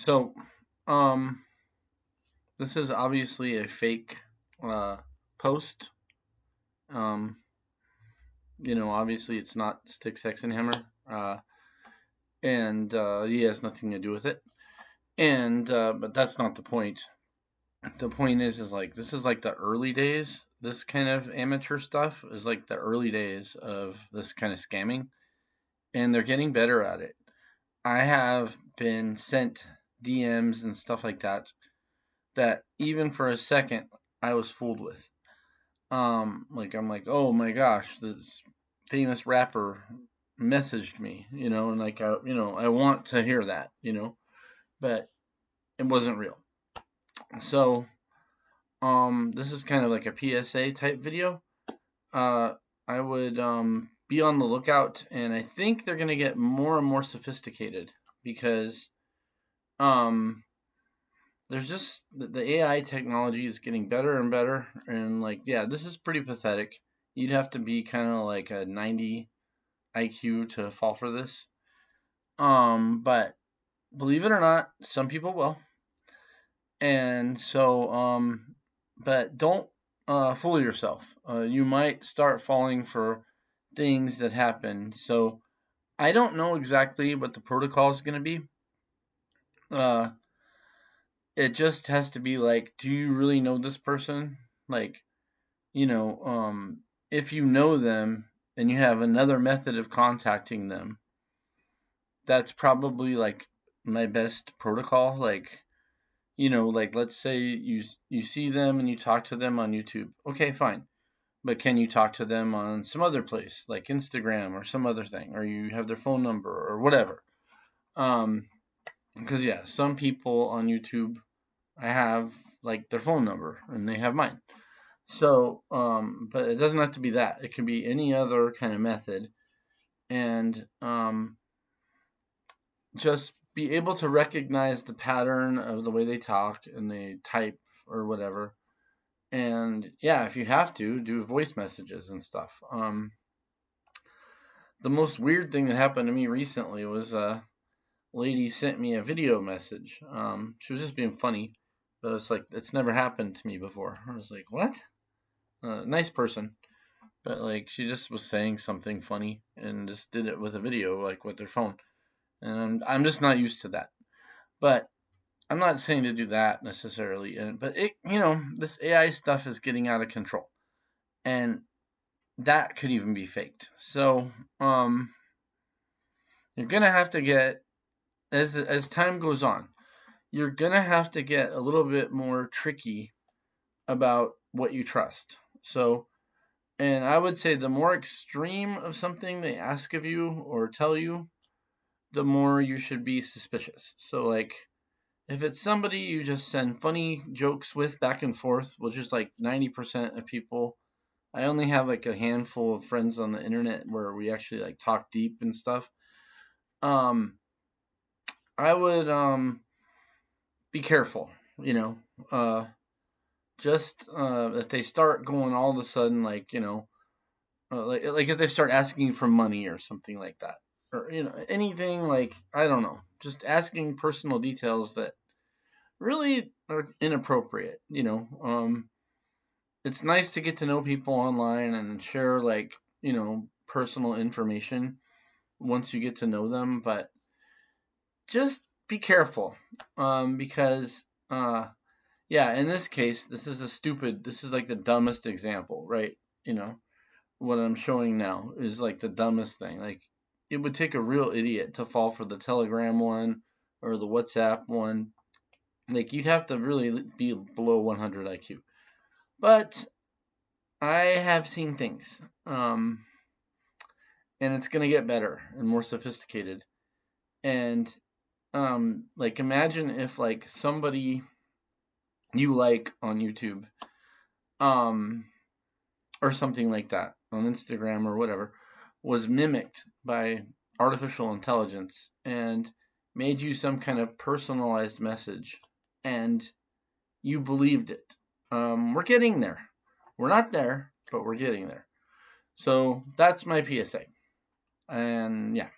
So, um, this is obviously a fake uh, post. Um, obviously it's not Sticks Hexenhammer, and he has nothing to do with it. And but that's not the point. The point is like this is like the early days. This kind of amateur stuff is like the early days of this kind of scamming, and they're getting better at it. I have been sent DMs and stuff like that even for a second I was fooled with. Like I'm like, oh my gosh, this famous rapper messaged me, and like I want to hear that, but it wasn't real. So, this is kind of like a PSA type video. Uh, I would be on the lookout, and I think they're gonna get more and more sophisticated because um there's just the AI technology is getting better and better, and like yeah, this is pretty pathetic. You'd have to be kind of like a 90 IQ to fall for this. But believe it or not, some people will, and so but don't fool yourself. You might start falling for things that happen. So I don't know exactly what the protocol is going to be. Uh, it just has to be like, do you really know this person? Like, you know, um, if you know them and you have another method of contacting them, that's probably like my best protocol. Like, like let's say you see them and you talk to them on YouTube. Okay, fine. But can you talk to them on some other place, like Instagram or some other thing, or you have their phone number or whatever? Um, because yeah, some people on YouTube I have like their phone number and they have mine. So, but it doesn't have to be that. It can be any other kind of method, and just be able to recognize the pattern of the way they talk and they type or whatever. And yeah, if you have to, do voice messages and stuff. The most weird thing that happened to me recently was a lady sent me a video message. She was just being funny, but it's like it's never happened to me before. I was like, what? Nice person, but like she just was saying something funny and just did it with a video, like with their phone, and I'm just not used to that. But I'm not saying to do that necessarily, but this AI stuff is getting out of control, and that could even be faked. So, you're gonna have to get as time goes on, you're gonna have to get a little bit more tricky about what you trust. So, and I would say the more extreme of something they ask of you or tell you, the more you should be suspicious. So, like, if it's somebody you just send funny jokes with back and forth, which is like 90% of people, I only have like a handful of friends on the internet where we actually like talk deep and stuff. Um, I would be careful, you know. Uh, just if they start going all of a sudden, like like if they start asking for money or something like that, or anything like I don't know, just asking personal details that really are inappropriate. It's nice to get to know people online and share like personal information once you get to know them, but just be careful because yeah, in this case, this is like the dumbest example, right? You know, what I'm showing now is like the dumbest thing. Like, it would take a real idiot to fall for the Telegram one or the WhatsApp one. Like, you'd have to really be below 100 IQ. But I have seen things. And it's going to get better and more sophisticated. And, like, imagine if, like, somebody you like on YouTube, um, or something like that on Instagram or whatever was mimicked by artificial intelligence and made you some kind of personalized message and you believed it. We're getting there. We're not there, but we're getting there. So that's my PSA. And yeah.